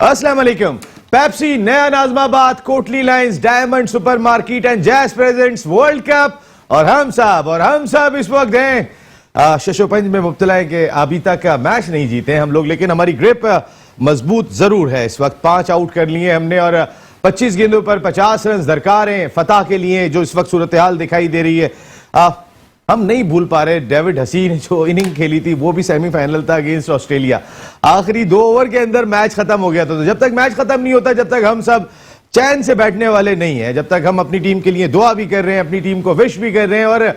अस्सलाम वालेकुम। पेप्सी, नया Najmabad, Kotli lines, diamond supermarket and जैस प्रेजेंट्स वर्ल्ड कप और हम सब इस वक्त हैं शशोपंज में मुब्तला है कि अभी तक मैच नहीं जीते हम लोग, लेकिन हमारी ग्रिप मजबूत जरूर है। इस वक्त 5 आउट कर लिए हमने और 25 गेंदों पर 50 रन दरकार हैं फतह के लिए, जो इस वक्त सूरत हाल दिखाई दे रही है। हम नहीं भूल पा रहे डेविड हसी ने जो इनिंग खेली थी, वो भी सेमीफाइनल था अगेंस्ट ऑस्ट्रेलिया। आखिरी 2 ओवर के अंदर मैच खत्म हो गया था। तो जब तक मैच खत्म नहीं होता, जब तक हम सब चैन से बैठने वाले नहीं है, जब तक हम अपनी टीम के लिए दुआ भी कर रहे हैं, अपनी टीम को विश भी कर रहे हैं और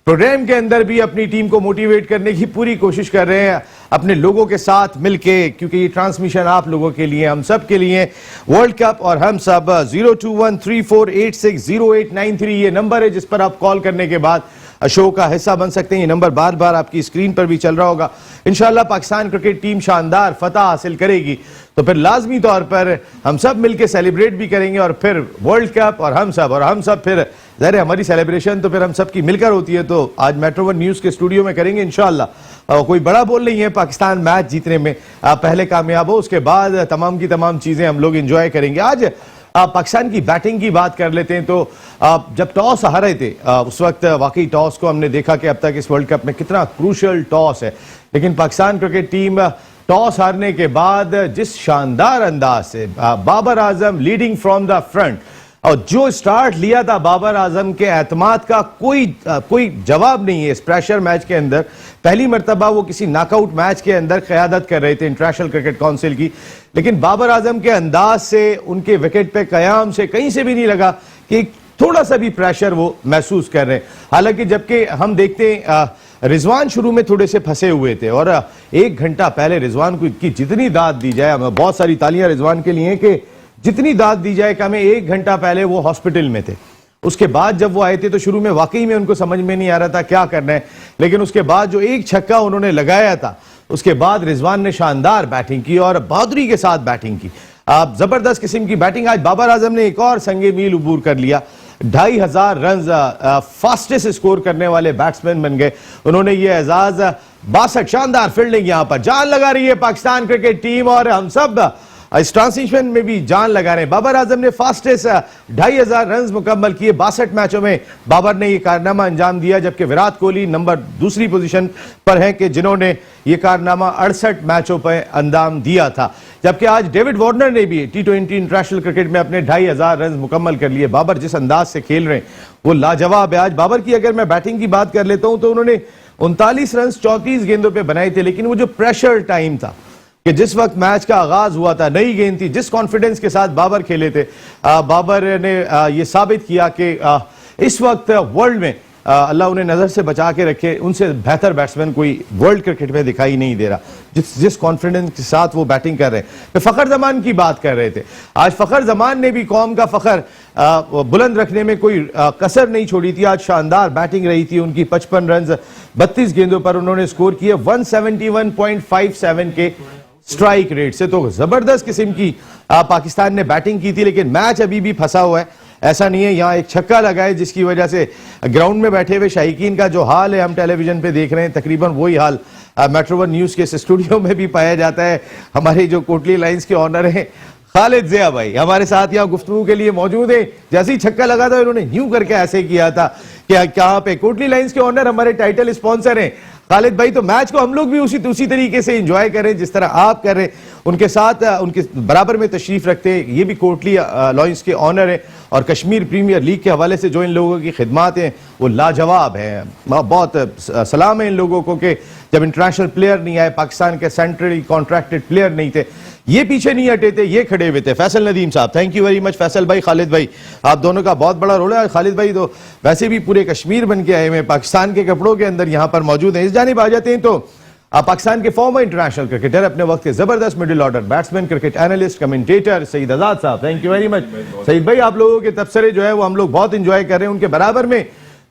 प्रोग्राम के अंदर भी अपनी टीम को मोटिवेट करने की पूरी कोशिश कर रहे हैं अपने लोगों के साथ मिलके, क्योंकि ये ट्रांसमिशन आप लोगों के लिए, हम सब के लिए वर्ल्ड कप और हम सब। 0213486089 ये नंबर है जिस पर आप कॉल करने के बाद शो का हिस्सा बन सकते हैं। ये नंबर बार बार आपकी स्क्रीन पर भी चल रहा होगा। इंशाल्लाह पाकिस्तान क्रिकेट टीम शानदार फतह हासिल करेगी तो फिर लाजमी तौर पर हम सब मिलकर सेलिब्रेट भी करेंगे और फिर वर्ल्ड कप और हम सब फिर ज़ाहिर हमारी सेलिब्रेशन तो फिर हम सब की मिलकर होती है। तो आज मेट्रो वन न्यूज़ के स्टूडियो में करेंगे इंशाल्लाह। कोई बड़ा बोल नहीं है, पाकिस्तान मैच जीतने में पहले कामयाब हो, उसके बाद तमाम की तमाम चीज़ें हम लोग इंजॉय करेंगे। आज पाकिस्तान की बैटिंग की बात कर लेते हैं। तो जब टॉस हारे थे उस वक्त वाकई टॉस को हमने देखा कि अब तक इस वर्ल्ड कप में कितना क्रूशियल टॉस है, लेकिन पाकिस्तान क्रिकेट टीम टॉस हारने के बाद जिस शानदार अंदाज से Babar Azam leading from the front और जो स्टार्ट लिया था बाबर आजम के एतमाद का कोई जवाब नहीं है इस प्रेशर मैच के अंदर। पहली मर्तबा वो किसी नॉकआउट मैच के अंदर क़यादत कर रहे थे इंटरनेशनल क्रिकेट काउंसिल की, लेकिन बाबर आजम के अंदाज से, उनके विकेट पे कयाम से कहीं से भी नहीं लगा कि थोड़ा सा भी प्रेशर वो महसूस कर रहे हैं। हालांकि जबकि हम देखते हैं रिजवान शुरू में थोड़े से फंसे हुए थे और 1 घंटा पहले रिजवान को की जितनी दाद दी जाए, हमें बहुत सारी तालियां रिजवान के लिए कि जितनी दाद दी जाए कि हमें 1 घंटा पहले वो हॉस्पिटल में थे। उसके बाद जब वो आए थे तो शुरू में वाकई में उनको समझ में नहीं आ रहा था क्या करना है, लेकिन उसके बाद जो 1 छक्का उन्होंने लगाया था उसके बाद रिजवान ने शानदार बैटिंग की और बहादुरी के साथ बैटिंग की। जबरदस्त किस्म की बैटिंग। आज बाबर आजम ने एक और संगे मील उबूर कर लिया, 2500 रन फास्टेस्ट स्कोर करने वाले बैट्समैन बन गए उन्होंने ये एजाज। 62 शानदार फील्डिंग, यहां पर जान लगा रही है पाकिस्तान क्रिकेट टीम और हम सब इस ट्रांसिशन में भी जान लगा रहे हैं। बाबर आजम ने फास्टेस्ट 2500 रन मुकम्मल किए। 62 मैचों में बाबर ने यह कारनामा अंजाम दिया, जबकि विराट कोहली नंबर 2 पोजीशन पर हैं कि जिन्होंने यह कारनामा 68 मैचों पर अंजाम दिया था। जबकि आज डेविड वार्नर ने भी T20 इंटरनेशनल क्रिकेट में अपने 2500 रन मुकम्मल कर लिए। बाबर जिस अंदाज से खेल रहे हैं वो लाजवाब है। आज बाबर की अगर मैं बैटिंग की बात कर लेता हूं तो उन्होंने 39 रन 34 गेंदों पर बनाए थे, लेकिन वो जो प्रेशर टाइम था कि जिस वक्त मैच का आगाज हुआ था, नई गेंद थी, जिस कॉन्फिडेंस के साथ बाबर खेले थे, बाबर ने यह साबित किया कि इस वक्त वर्ल्ड में अल्लाह उन्हें नजर से बचा के रखे, उनसे बेहतर बैट्समैन कोई वर्ल्ड क्रिकेट में दिखाई नहीं दे रहा। जिस कॉन्फिडेंस के साथ वो बैटिंग कर रहे हैं। फिर फखर जमान की बात कर रहे थे, आज फखर जमान ने भी कौम का फखर बुलंद रखने में कोई कसर नहीं छोड़ी थी। आज शानदार बैटिंग रही थी उनकी। 55 रन 32 गेंदों पर उन्होंने स्कोर किए 171.57 के स्ट्राइक रेट से। तो जबरदस्त किस्म की पाकिस्तान ने बैटिंग की थी, लेकिन मैच अभी भी फंसा हुआ है। ऐसा नहीं है, यहां एक छक्का लगा है जिसकी वजह से ग्राउंड में बैठे हुए शाहीकीन का जो हाल है हम टेलीविजन पे देख रहे हैं, तकरीबन वही हाल मेट्रो वन न्यूज के स्टूडियो में भी पाया जाता है। हमारे जो कोटली लाइंस के ऑनर हैं खालिद ज़िया भाई हमारे साथ यहाँ गुफ्तगू के लिए मौजूद है। जैसे ही छक्का लगा था इन्होंने यूं करके ऐसे किया था कि यहाँ पे कोटली लाइंस के ऑनर हमारे टाइटल स्पॉन्सर हैं खालिद भाई। तो मैच को हम लोग भी उसी तरीके से एंजॉय करें जिस तरह आप कर रहे हैं, उनके साथ उनके बराबर में तशरीफ रखते हैं। ये भी कोटली लॉयंस के ऑनर है और कश्मीर प्रीमियर लीग के हवाले से जो इन लोगों की खिदमात हैं वो लाजवाब है। बहुत सलाम है इन लोगों को कि जब इंटरनेशनल प्लेयर नहीं आए, पाकिस्तान के सेंट्रली कॉन्ट्रैक्टेड प्लेयर नहीं थे, ये पीछे नहीं हटे थे, ये खड़े हुए थे। फैसल नदीम साहब, thank you very much. Faisal भाई, खालिद भाई, आप दोनों का बहुत बड़ा रोल है। खालिद भाई तो वैसे भी पूरे कश्मीर बन के आए हुए, पाकिस्तान के कपड़ों के अंदर यहाँ पर मौजूद हैं। इस जानिब आ जाते हैं तो पाकिस्तान के फॉर्मर इंटरनेशनल क्रिकेटर, अपने वक्त के जबरदस्त middle order batsman, cricket analyst, commentator Saeed Azad साहब, thank you very much. Saeed भाई, आप लोगों के तबसरे जो है वो हम लोग बहुत इंजॉय कर रहे हैं। उनके बराबर में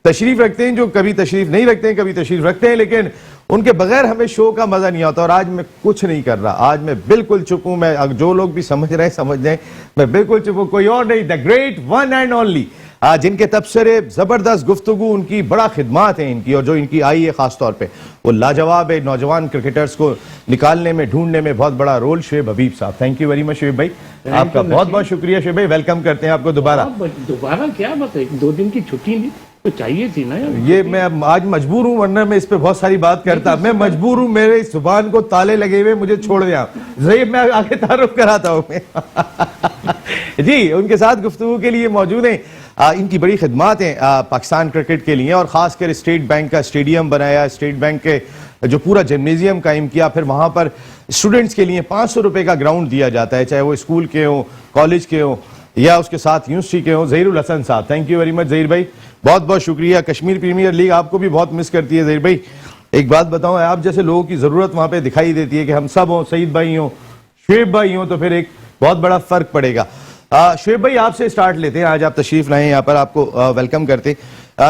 तशरीफ रखते हैं जो कभी तशरीफ नहीं रखते हैं, कभी तशरीफ रखते हैं, लेकिन उनके बगैर हमें शो का मजा नहीं आता। और आज मैं कुछ नहीं कर रहा, आज मैं बिल्कुल चुप हूं। मैं जो लोग भी समझ रहे हैं समझ जाएं, मैं बिल्कुल चुप हूं, कोई और नहीं। The great one and only जिनके तबसरे जबरदस्त गुफ्तगू, उनकी बड़ा खिदमात है इनकी, और जो इनकी आई है खास तौर पे वो लाजवाब है। नौजवान क्रिकेटर्स को निकालने में, ढूंढने में बहुत बड़ा रोल। शुएब हबीब साहब, thank you very much Shoaib भाई, आपका बहुत बहुत शुक्रिया। शुएब भाई वेलकम करते हैं आपको दोबारा। क्या बात है, 2 दिन की छुट्टी नहीं तो चाहिए थी ना यार। ये मैं आज मजबूर हूँ, वरना मैं इस पे बहुत सारी बात करता। मैं मजबूर हूँ, मेरे इस जुबान को ताले लगे हुए, मुझे छोड़ दिया। जहीब मैं आगे तारुफ कराता हूँ जी, उनके साथ गुफ्तगू के लिए मौजूद हैं। इनकी बड़ी खिदमात हैं पाकिस्तान क्रिकेट के लिए, और खासकर स्टेट बैंक का स्टेडियम बनाया, स्टेट बैंक के जो पूरा जिम्नेजियम कायम किया, फिर वहां पर स्टूडेंट्स के लिए 500 रुपए का ग्राउंड दिया जाता है, चाहे वो स्कूल के हो, कॉलेज के हो, या उसके साथ यूनिवर्सिटी के हो। ज़हीरुल हसन साहब, thank you very much Zaheer भाई, बहुत बहुत शुक्रिया। कश्मीर प्रीमियर लीग आपको भी बहुत मिस करती है ज़हीर भाई। एक बात बताऊं, आप जैसे लोगों की जरूरत वहां पे दिखाई देती है कि हम सब हों, सईद भाई हों, शुएब भाई हों, तो फिर एक बहुत बड़ा फर्क पड़ेगा। शुएब भाई आपसे स्टार्ट लेते हैं, आज आप तशरीफ लाए यहाँ पर, आपको वेलकम करते।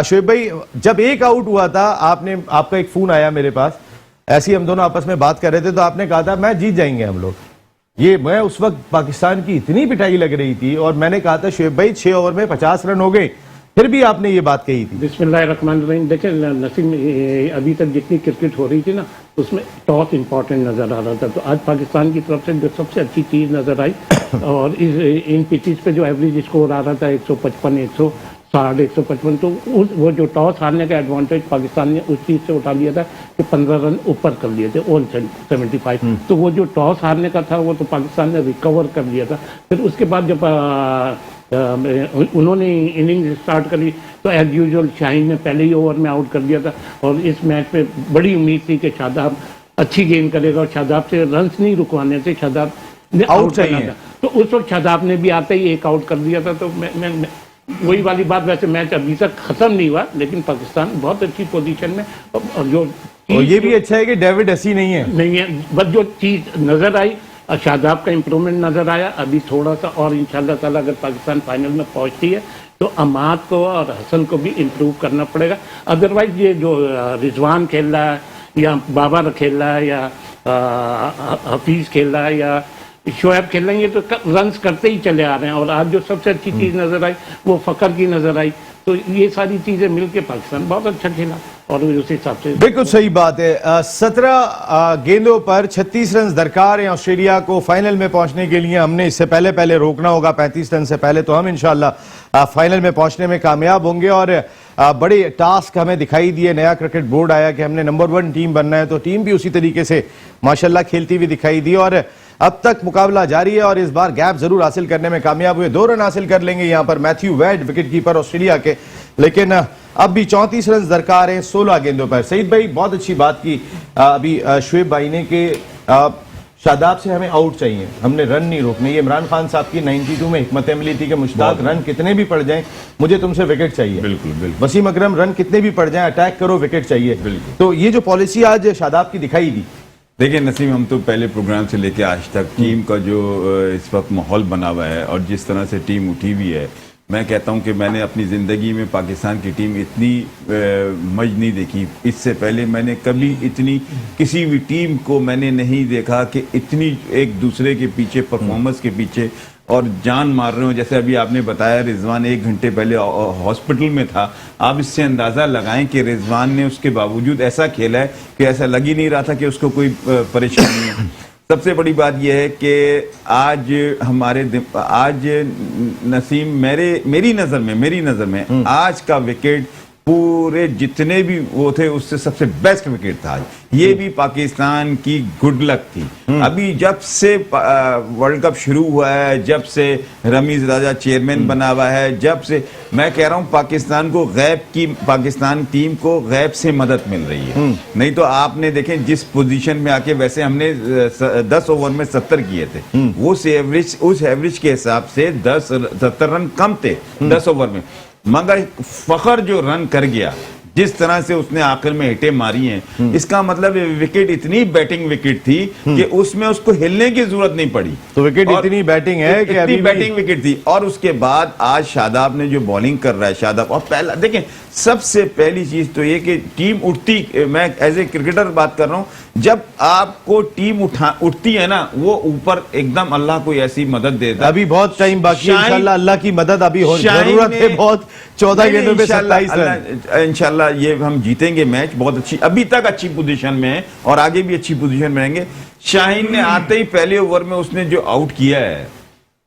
शुएब भाई, जब एक आउट हुआ था, आपका एक फोन आया मेरे पास, ऐसे ही हम दोनों आपस में बात कर रहे थे, तो आपने कहा था मैं जीत जाएंगे हम लोग। मैं उस वक्त पाकिस्तान की इतनी पिटाई लग रही थी, और मैंने कहा था शुएब भाई 6 ओवर में 50 रन हो गए, फिर भी आपने ये बात कही थी। बिस्मिल्लाहिर्रहमानिर्रहीम। देखिए नसीम, अभी तक जितनी क्रिकेट हो रही थी ना, उसमें टॉस इंपॉर्टेंट नजर आ रहा था, तो आज पाकिस्तान की तरफ से जो सबसे अच्छी चीज नजर आई, और इन पिचेस पे जो एवरेज स्कोर आ रहा था 155, 160, 155, तो वो जो टॉस हारने का एडवांटेज पाकिस्तान ने उस चीज से उठा लिया था कि 15 रन ऊपर कर लिए थे, ऑन 75। तो वो जो टॉस हारने का था वो तो पाकिस्तान ने रिकवर कर लिया था। फिर उसके बाद जब उन्होंने इनिंग स्टार्ट करी, तो एज यूजुअल शाहीन ने पहले ही ओवर में आउट कर दिया था, और इस मैच पे बड़ी उम्मीद थी कि शादाब अच्छी गेंद करेगा, और शादाब से रन्स नहीं रुकवाने थे, शादाब ने आउट करना था। तो उस वक्त शादाब ने भी आते ही एक आउट कर दिया था। तो मैं वही वाली बात, वैसे मैच अभी तक खत्म नहीं हुआ, लेकिन पाकिस्तान बहुत अच्छी पोजीशन में, और जो ये भी अच्छा है कि डेविड हसी नहीं है, बस जो चीज नजर आई, शादाब का इंप्रूवमेंट नजर आया। अभी थोड़ा सा और इंशाल्लाह ताला अगर पाकिस्तान फाइनल में पहुंचती है, तो अमाद को और हसन को भी इम्प्रूव करना पड़ेगा। अदरवाइज ये जो रिजवान खेल रहा है, या बाबर खेल रहा है, या हफीज खेल रहा है, या शोएब खेल रहे हैं, ये तो रन्स करते ही चले आ रहे हैं। और आज जो सबसे अच्छी चीज नजर आई वो फकर की नजर आई। तो ये सारी चीजें मिलके पाकिस्तान बहुत अच्छा खेला, और उस हिसाब से बिल्कुल सही बात है। 17 गेंदों पर 36 रन दरकार हैं ऑस्ट्रेलिया को फाइनल में पहुंचने के लिए। हमने इससे पहले रोकना होगा 35 रन से पहले, तो हम इंशाल्लाह फाइनल में पहुंचने में कामयाब होंगे। और बड़े टास्क हमें दिखाई दिए, नया क्रिकेट बोर्ड आया कि हमने नंबर 1 टीम बनना है, तो टीम भी उसी तरीके से माशाल्लाह खेलती हुई दिखाई दी, और अब तक मुकाबला जारी है, और इस बार गैप जरूर हासिल करने में कामयाब हुए। 2 रन हासिल कर लेंगे यहाँ पर Matthew Wade, wicket keeper Australia के, लेकिन अब भी 34 रन दरकार हैं 16 गेंदों पर। सईद भाई बहुत अच्छी बात की अभी शुएब भाई ने कि शादाब से हमें आउट चाहिए, हमने रन नहीं रोकने। ये इमरान खान साहब की 92 में हिकमत मिली थी कि मुश्ताक रन कितने भी पड़ जाएं, मुझे तुमसे विकेट चाहिए। बिल्कुल। वसीम अकरम रन कितने भी पड़ जाएं, अटैक करो, विकेट चाहिए। तो ये जो पॉलिसी आज शादाब की दिखाई दी। देखिए नसीम, हम तो पहले प्रोग्राम से लेकर आज तक टीम का जो इस वक्त माहौल बना हुआ है, और जिस तरह से टीम उठी हुई है, मैं कहता हूं कि मैंने अपनी ज़िंदगी में पाकिस्तान की टीम इतनी मज नहीं देखी। इससे पहले मैंने कभी इतनी किसी भी टीम को मैंने नहीं देखा कि इतनी एक दूसरे के पीछे, परफॉर्मेंस के पीछे और जान मार रहे हो। जैसे अभी आपने बताया रिजवान 1 घंटे पहले हॉस्पिटल में था, आप इससे अंदाज़ा लगाएं कि रिजवान ने उसके बावजूद ऐसा खेला है कि ऐसा लग ही नहीं रहा था कि उसको कोई परेशानी है। सबसे बड़ी बात यह है कि आज नसीम, मेरी नज़र में आज का विकेट पूरे जितने भी वो थे उससे सबसे बेस्ट विकेट था आज। ये भी पाकिस्तान की गुड लक थी। अभी जब से वर्ल्ड कप शुरू हुआ है, जब से रमीज राजा चेयरमैन बना हुआ है, जब से मैं कह रहा हूँ पाकिस्तान टीम को गैब से मदद मिल रही है। नहीं तो आपने देखें जिस पोजीशन में आके, वैसे हमने 10 ओवर में 70 किए थे, उस एवरेज के हिसाब से 70 रन कम थे 10 ओवर में, मगर फखर जो रन कर गया, जिस तरह से उसने आखिर में हिटें मारी हैं, इसका मतलब विकेट इतनी बैटिंग विकेट थी कि उसमें उसको हिलने की जरूरत नहीं पड़ी। तो विकेट इतनी बैटिंग है कि इतनी बैटिंग विकेट थी। और उसके बाद आज शादाब ने जो बॉलिंग कर रहा है, शादाब, और पहला देखें सबसे पहली चीज तो ये कि टीम उठती, मैं एज ए क्रिकेटर बात कर रहा हूं, जब आपको टीम उठती है ना, वो ऊपर एकदम अल्लाह कोई ऐसी मदद देता है। अभी बहुत टाइम बाकी है, शाहीन- इंशाल्लाह अल्लाह की मदद अभी हो, शाहीन जरूरत है ने- बहुत। 14 गेंदों पे 27 रन। इंशाल्लाह ये हम जीतेंगे मैच, बहुत अच्छी, अभी तक अच्छी पोजीशन में है और आगे भी अच्छी पोजीशन में रहेंगे। शाहीन ने आते ही पहले ओवर में उसने जो आउट किया है,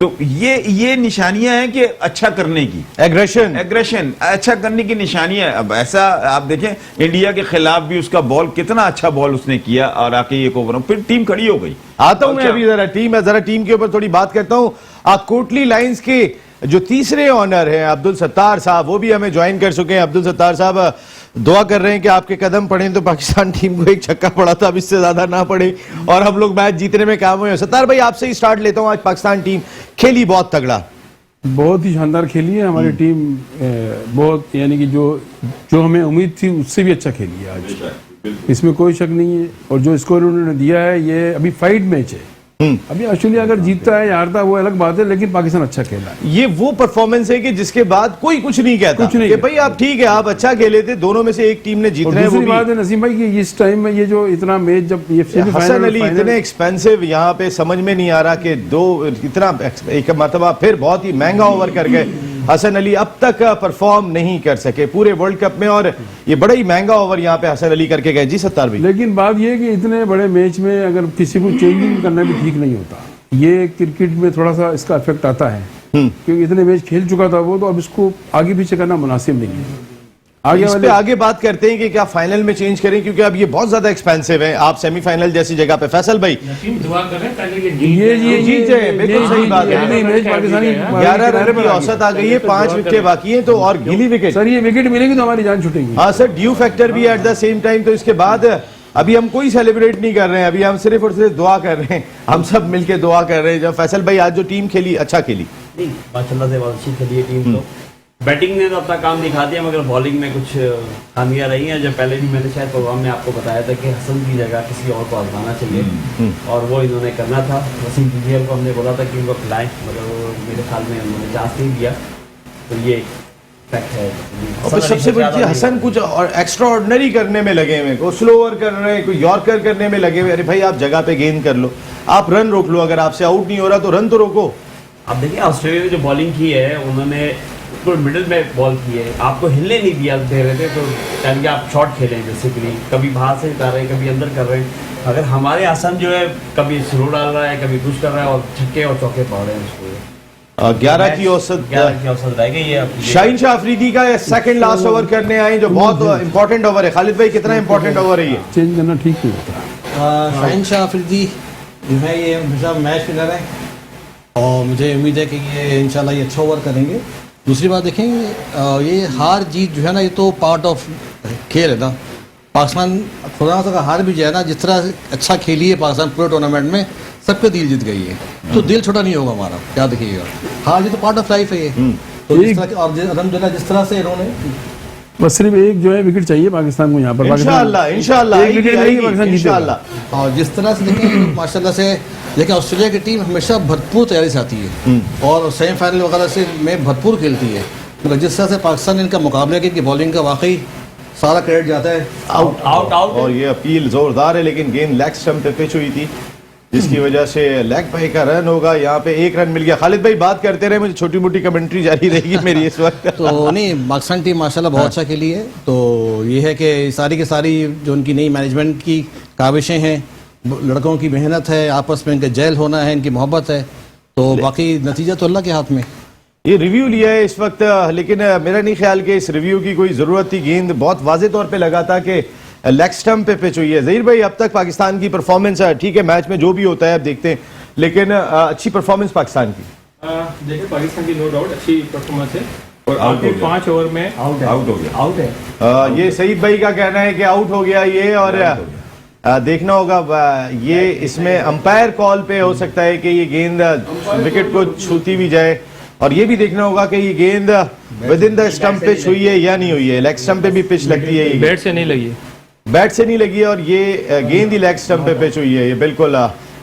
तो ये निशानियां हैं कि अच्छा करने की, एग्रेशन अच्छा करने की निशानियां है। अब ऐसा आप देखें, इंडिया के खिलाफ भी उसका बॉल कितना अच्छा बॉल उसने किया और आके एक ओवर में फिर टीम खड़ी हो गई। आता हूं मैं अभी जरा टीम के ऊपर थोड़ी बात करता हूं। कोटली लाइंस के जो तीसरे ऑनर हैं अब्दुल सत्तार साहब, वो भी हमें ज्वाइन कर चुके हैं। अब्दुल सत्तार साहब दुआ कर रहे हैं कि आपके कदम पड़े तो पाकिस्तान टीम को एक छक्का पड़ा था, अब इससे ज्यादा ना पड़े और हम लोग मैच जीतने में काम हुए। सत्तार भाई आपसे ही स्टार्ट लेता हूं। आज पाकिस्तान टीम खेली बहुत तगड़ा, बहुत ही शानदार खेली है हमारी टीम, बहुत, यानी कि जो हमें उम्मीद थी उससे भी अच्छा खेली है आज, इसमें कोई शक नहीं है। और जो स्कोर उन्होंने दिया है, ये अभी फाइट मैच है। अभी ऑस्ट्रेलिया अगर जीतता है या हारता है वो अलग बात है, लेकिन पाकिस्तान अच्छा खेला है। ये वो परफॉर्मेंस है कि जिसके बाद कोई कुछ नहीं कहता, कुछ नहीं कि कहता। भाई आप ठीक है, आप अच्छा खेले थे, दोनों में से एक टीम ने और जीतना है। वो दूसरी भी बात है नसीम भाई कि इस टाइम में ये जो इतना मैच, जब ये हसन अली इतने एक्सपेंसिव, यहाँ पे समझ में नहीं आ रहा कि इतना एक मरतबा फिर बहुत ही महंगा ओवर कर गए। हसन अली अब तक परफॉर्म नहीं कर सके पूरे वर्ल्ड कप में, और ये बड़ा ही महंगा ओवर यहाँ पे हसन अली करके गए। जी सत्तार भाई, लेकिन बात ये है कि इतने बड़े मैच में अगर किसी को चेंजिंग करना भी ठीक नहीं होता, ये क्रिकेट में थोड़ा सा इसका इफेक्ट आता है, क्योंकि इतने मैच खेल चुका था वो, तो अब इसको आगे पीछे करना मुनासिब नहीं है। इस पे आगे बात करते हैं कि क्या फाइनल में चेंज करें, क्योंकि अब ये बहुत ज्यादा एक्सपेंसिव है। आप सेमीफाइनल जैसी जगह पे, फैसल भाई दुआ करें पहले ये जीत जाए, बिल्कुल सही बात है। नहीं, मैच पाकिस्तानी 11 रन की औसत आ गई है, 5 विकेट बाकी हैं, तो और गिली विकेट। सर ये विकेट मिलेगी तो हमारी जान छूटेगी। हाँ सर, ड्यू फैक्टर भी एट द सेम टाइम। तो इसके बाद अभी हम कोई सेलिब्रेट नहीं कर रहे हैं, अभी हम सिर्फ और सिर्फ दुआ कर रहे हैं, हम सब मिलके दुआ कर रहे हैं। जब फैसल भाई आज जो टीम खेली, अच्छा खेली, नहीं माशाल्लाह से बहुत अच्छी खेली है टीम। तो बैटिंग ने तो अपना काम दिखा दिया, मगर बॉलिंग में कुछ खामियां रही हैं। जब पहले भी मैंने शायद प्रोग्राम में आपको बताया था कि हसन की जगह किसी और को आजमाना चाहिए, और वो इन्होंने करना था। वसीम पीजीएल को हमने बोला था कि उनको खिलाएं, मगर वो मेरे ख्याल में उन्होंने चांस नहीं दिया, तो ये फैक्ट है। और सबसे बड़ी चीज, हसन कुछ और एक्स्ट्रा ऑर्डिनरी करने में लगे हुए, कोई स्लो ओवर कर रहे हैं, कोई यॉर्कर करने में लगे हुए। अरे भाई आप जगह पे गेंद कर लो, आप रन रोक लो, अगर आपसे आउट नहीं हो रहा तो रन तो रोको। आप देखिए ऑस्ट्रेलिया ने जो बॉलिंग की है, उन्होंने मिडिल में बॉल की है, आपको हिलने नहीं दिया दे रहे थे, तो यानी कि आप शॉट खेलें बेसिकली, कभी बाहर से उतार रहे हैं, कभी अंदर कर रहे हैं। अगर हमारे आसन जो है कभी स्लो डाल रहा है, कभी कुछ कर रहा है, और छक्के और चौके पड़ रहे हैं उसको। 11 की औसत 11 की औसत रह गई है। शाहीन शाह अफरीदी का सेकंड लास्ट ओवर करने आए, जो बहुत इंपॉर्टेंट ओवर है। खालिद भाई कितना इंपॉर्टेंट ओवर है ये? चेंज करना ठीक नहीं होता। शाहीन शाह अफरीदी जो है ये हमेशा मैच विनर है, और मुझे उम्मीद है कि ये इंशाल्लाह ये अच्छा ओवर करेंगे। दूसरी बात देखें, ये हार जीत जो है ना, ये तो पार्ट ऑफ खेल है ना। पाकिस्तान खुदा सा हार भी जाए ना, जिस तरह अच्छा खेली है पाकिस्तान पूरे टूर्नामेंट में, सबके दिल जीत गई है, तो दिल छोटा नहीं होगा हमारा, क्या देखिएगा। हार जीत तो पार्ट ऑफ लाइफ है ये। तो जिस तरह और अलहमदुलिल्लाह जिस तरह से इन्होंने बस सिर्फ एक जो है विकेट चाहिए पाकिस्तान को यहाँ पर। इंशाल्लाह इंशाल्लाह एक विकेट मिलेगी, पाकिस्तान जीतेगा। इंशाल्लाह। और जिस तरह से देखें माशाल्लाह से, लेकिन ऑस्ट्रेलिया की टीम हमेशा भरपूर तैयारी से आती है और सेमीफाइनल वगैरह से में भरपूर खेलती है। मतलब जिस तरह से पाकिस्तान ने इनका मुकाबला किया, इनकी बॉलिंग का वाकई सारा क्रेडिट जाता है। आउट और ये अपील जोरदार है, लेकिन गेंद लेग स्टंप पे पिच हुई थी, जिसकी वजह से लेग भाई का रन होगा। यहाँ पे 1 रन मिल गया। खालिद भाई बात करते रहे, मुझे छोटी मोटी कमेंट्री जारी रहेगी मेरी इस वक्त। तो नहीं, पाकिस्तान टीम माशाल्लाह बहुत अच्छा खेली है। तो ये है कि सारी की सारी जो उनकी नई मैनेजमेंट की काविशें हैं, लड़कों की मेहनत है, आपस में इनका जेल होना है, इनकी मोहब्बत है, तो बाकी नतीजा तो अल्लाह के हाथ में। ये रिव्यू लिया है इस वक्त, लेकिन मेरा नहीं ख्याल कि इस रिव्यू की कोई जरूरत थी। गेंद बहुत वाजे तौर पे लगा था कि लेग स्टंप पे पिच हुई है। ज़हीर भाई अब तक पाकिस्तान की परफॉर्मेंस है, ठीक है मैच में जो भी होता है अब देखते हैं, लेकिन अच्छी परफॉर्मेंस पाकिस्तान की। देखिए पाकिस्तान की नो डाउट अच्छी परफॉर्मेंस है, और आउट हो आखिर गया। 5 ओवर में आउट हो गया। आउट है। ये सईद भाई का कहना है कि आउट हो गया ये, और देखना होगा ये इसमें अंपायर कॉल पे हो सकता है कि ये गेंद विकेट को छूती भी जाए, और ये भी देखना होगा कि ये गेंद विद इन द स्टंप पे छुई है या नहीं हुई है। लेग स्टंप पे भी पिच लगती है, ये बैट से नहीं लगी। बैट से नहीं लगी है, और ये गेंद ही लेग स्टंप पे पिच हुई है। ये बिल्कुल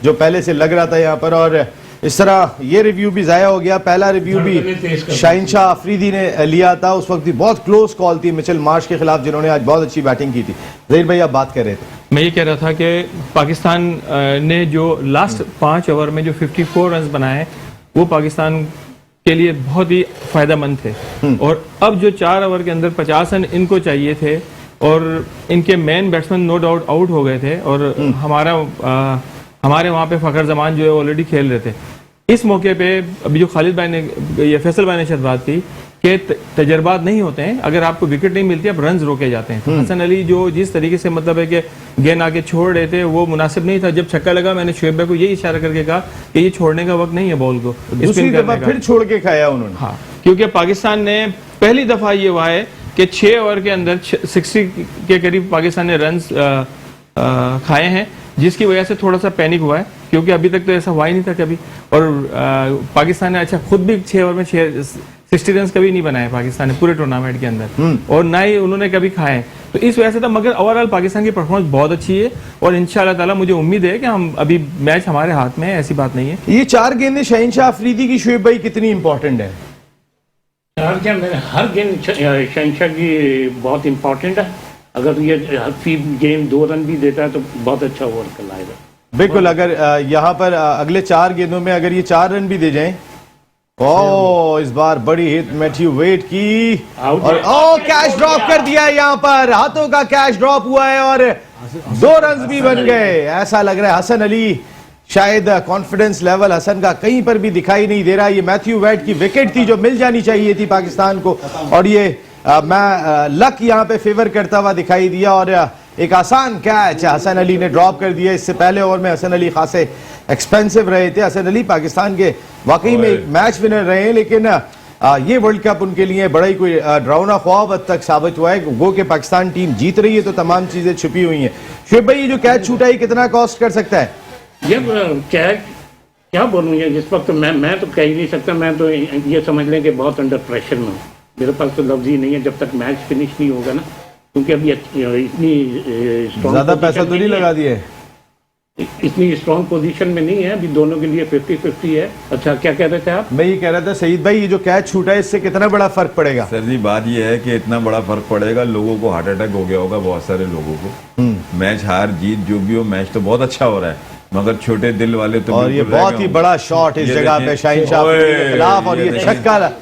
जो पहले से लग रहा था यहाँ पर। और इस तरह ये रिव्यू भी जाया हो गया। पहला रिव्यू भी शाहीन शाह अफरीदी ने लिया था, उस वक्त भी बहुत क्लोज कॉल थी मिचेल मार्श के खिलाफ जिन्होंने आज बहुत अच्छी बैटिंग की थी। ज़हीर भाई आप बात कर रहे थे। मैं ये कह रहा था कि पाकिस्तान ने जो लास्ट 5 ओवर में जो 54 रन बनाए वो पाकिस्तान के लिए बहुत ही फायदेमंद थे, और अब जो 4 ओवर के अंदर 50 रन इनको चाहिए थे और इनके main batsman no doubt out हो गए थे, और हमारे वहाँ पे फ़खर जमान जो है ऑलरेडी खेल रहे थे। इस मौके पे अभी जो खालिद भाई ने या फैसल भाई ने शायद बात की कि तजर्बात नहीं होते हैं, अगर आपको विकेट नहीं मिलती अब रन्स रोके जाते हैं। तो हसन अली जो जिस तरीके से मतलब है कि गेंद आके छोड़ रहे थे वो मुनासिब नहीं था। जब छक्का लगा मैंने शोएब भाई को यही इशारा करके कहा कि ये छोड़ने का वक्त नहीं है बॉल को, दूसरी दफा फिर छोड़ के खाया उन्होंने। हाँ, क्योंकि पाकिस्तान ने पहली दफा ये हुआ है कि 6 ओवर के अंदर 60 के करीब पाकिस्तान ने रन्स खाए हैं, जिसकी वजह से थोड़ा सा पैनिक हुआ है, क्योंकि अभी तक तो ऐसा हुआ ही नहीं था कभी। और पाकिस्तान ने अच्छा खुद भी 6 ओवर में 60 रन कभी नहीं बनाए पाकिस्तान ने पूरे टूर्नामेंट के अंदर, और ना ही उन्होंने कभी खाए। तो इस वजह से था, मगर ओवरऑल पाकिस्तान की परफॉर्मेंस बहुत अच्छी है और इंशाल्लाह ताला मुझे उम्मीद है कि हम अभी मैच हमारे हाथ में है, ऐसी बात नहीं है। ये 4 गेंदें शाहीन शाह अफरीदी की शोएब भाई कितनी इंपॉर्टेंट है? हर गेंद शाहीन शाह की बहुत इंपॉर्टेंट है। अगर ये हर गेंद 2 रन भी देता है तो बहुत अच्छा ओवर लाएगा। बिल्कुल, अगर यहाँ पर अगले 4 गेंदों में अगर ये 4 रन भी दे जाएं, ओ इस बार बड़ी हिट मैथ्यू वेट की, और ओ कैच ड्रॉप कर दिया है, यहाँ पर हाथों का कैच ड्रॉप हुआ है और 2 रन भी बन गए। ऐसा लग रहा है हसन अली, शायद कॉन्फिडेंस लेवल हसन का कहीं पर भी दिखाई नहीं दे रहा। ये मैथ्यू वेट की विकेट थी जो मिल जानी चाहिए थी पाकिस्तान को, और ये मैं लक यहाँ पे फेवर करता हुआ दिखाई दिया, और एक आसान कैच हसन अली ने ड्रॉप कर दिया। इससे पहले ओवर में हसन अली खासे एक्सपेंसिव रहे थे। हसन अली पाकिस्तान के वाकई में एक मैच विनर रहे हैं, लेकिन ये वर्ल्ड कप उनके लिए बड़ा ही कोई डरावना ख्वाब अब तक साबित हुआ है। वो कि पाकिस्तान टीम जीत रही है तो तमाम चीजें छुपी हुई हैं। शोएब भाई, ये जो कैच छूटा है कितना कॉस्ट कर सकता है? ये कैच क्या बोलूँ, इस वक्त मैं तो कह ही नहीं सकता। मैं तो ये समझ लें कि बहुत अंडर प्रेशर में हूँ, मेरे पास तो लफ्ज ही नहीं है जब तक मैच फिनिश नहीं होगा ना, क्योंकि अभी इतनी ज्यादा पैसा तो नहीं लगा दिए, इतनी स्ट्रॉन्ग पोजीशन में नहीं है अभी, दोनों के लिए 50-50 है। अच्छा, क्या कह रहे थे आप? मैं ये कह रहा था सईद भाई, ये जो कैच छूटा है इससे कितना बड़ा फर्क पड़ेगा? सर जी, बात ये है कि इतना बड़ा फर्क पड़ेगा, लोगों को हार्ट अटैक हो गया होगा, बहुत सारे लोगों को। मैच हार जीत जो भी हो, मैच तो बहुत अच्छा हो रहा है, मगर छोटे दिल वाले तो, और ये बहुत ही बड़ा शॉट इस जगह पे शाहीन शाह के खिलाफ, और ये छक्का